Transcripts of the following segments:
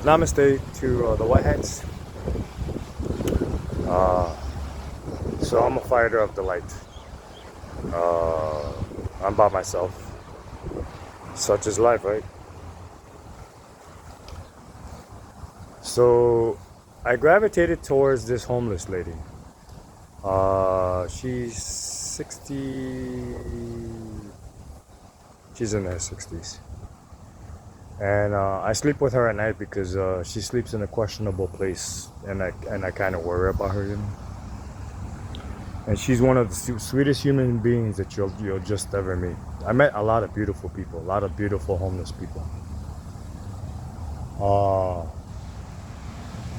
Namaste to the white hats. So I'm a fighter of the light. I'm by myself. Such is life, right? So I gravitated towards this homeless lady. She's 60. She's in her 60s. And I sleep with her at night because she sleeps in a questionable place, and I kind of worry about her, you know. And she's one of the sweetest human beings that you'll just ever meet. I met a lot of beautiful people, a lot of beautiful homeless people.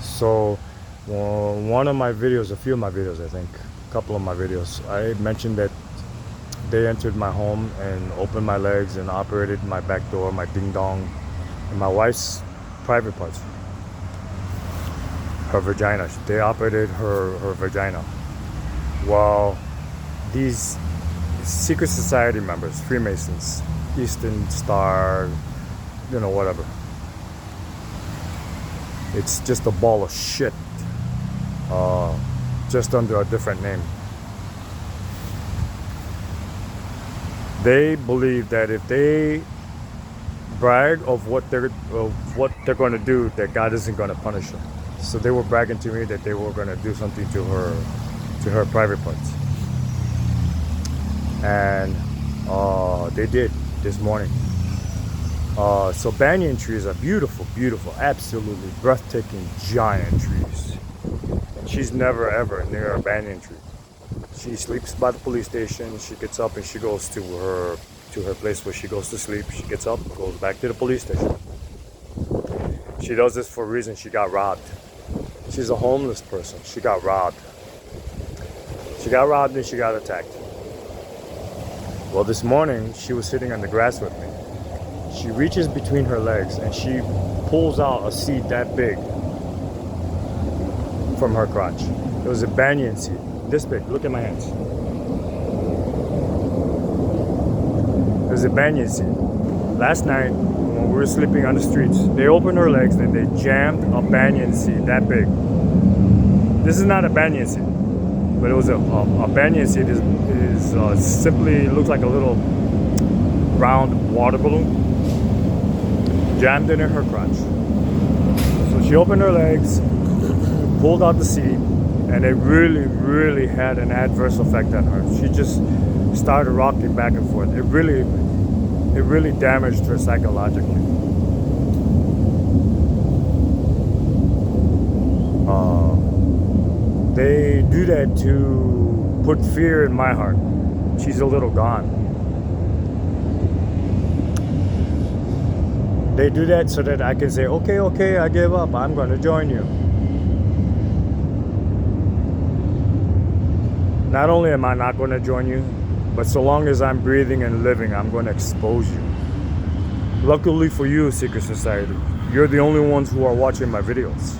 So one of my videos, a few of my videos, I think, a couple of my videos, I mentioned that they entered my home and opened my legs and operated my back door, my ding dong, and my wife's private parts, her vagina. They operated her vagina. While these secret society members, Freemasons, Eastern Star, you know, whatever, it's just a ball of shit, just under a different name. They believe that if they brag of what they're going to do, that God isn't going to punish them. So they were bragging to me that they were going to do something to her private parts, and they did this morning. So banyan trees are beautiful, beautiful, absolutely breathtaking, giant trees. And she's never ever near a banyan tree. She sleeps by the police station. She gets up and she goes to her place where she goes to sleep. She gets up, goes back to the police station. She does this for a reason. She got robbed. She's a homeless person. She got robbed. She got robbed and she got attacked. Well, this morning she was sitting on the grass with me. She reaches between her legs and she pulls out a seed that big from her crotch. It was a banyan seed, this big. Look at my hands. It was a banyan seed. Last night, when we were sleeping on the streets, they opened her legs and they jammed a banyan seed that big. This is not a banyan seed, but it was a banyan seed is simply looks like a little round water balloon jammed in her crotch. So she opened her legs, pulled out the seed, and it really, really had an adverse effect on her. She just started rocking back and forth. It really damaged her psychologically. They do that to put fear in my heart. She's a little gone. They do that so that I can say, okay, I give up. I'm going to join you. Not only am I not going to join you, but so long as I'm breathing and living, I'm going to expose you. Luckily for you, Secret Society, you're the only ones who are watching my videos.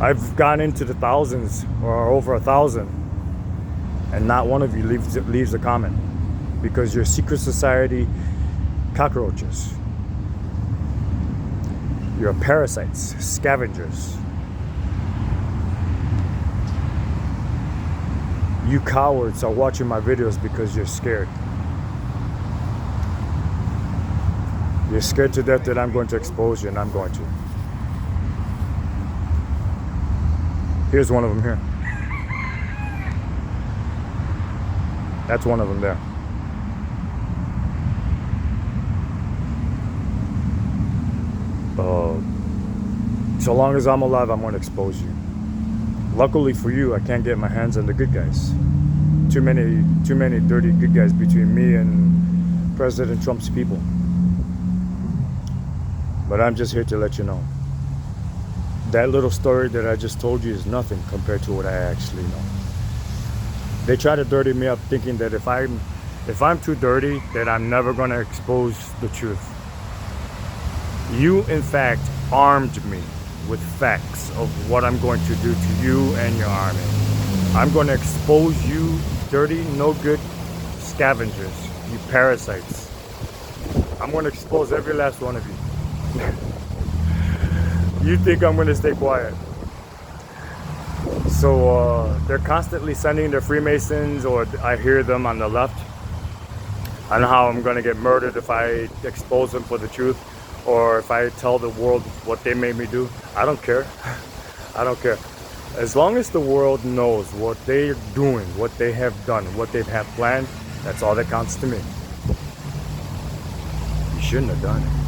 I've gone into the thousands or over 1,000, and not one of you leaves a comment because you're Secret Society cockroaches. You're parasites, scavengers. You cowards are watching my videos because you're scared. You're scared to death that I'm going to expose you, and I'm going to. Here's one of them here. That's one of them there. So long as I'm alive, I'm going to expose you. Luckily for you, I can't get my hands on the good guys. Too many dirty good guys between me and President Trump's people. But I'm just here to let you know. That little story that I just told you is nothing compared to what I actually know. They try to dirty me up thinking that if I'm too dirty, that I'm never going to expose the truth. You, in fact, armed me with facts of what I'm going to do to you and your army. I'm going to expose you dirty, no good scavengers, you parasites. I'm going to expose every last one of you. You think I'm gonna stay quiet? So they're constantly sending their Freemasons, or I hear them on the left, on how I'm gonna get murdered if I expose them for the truth, or if I tell the world what they made me do. I don't care. I don't care. As long as the world knows what they're doing, what they have done, what they have planned, that's all that counts to me. You shouldn't have done it.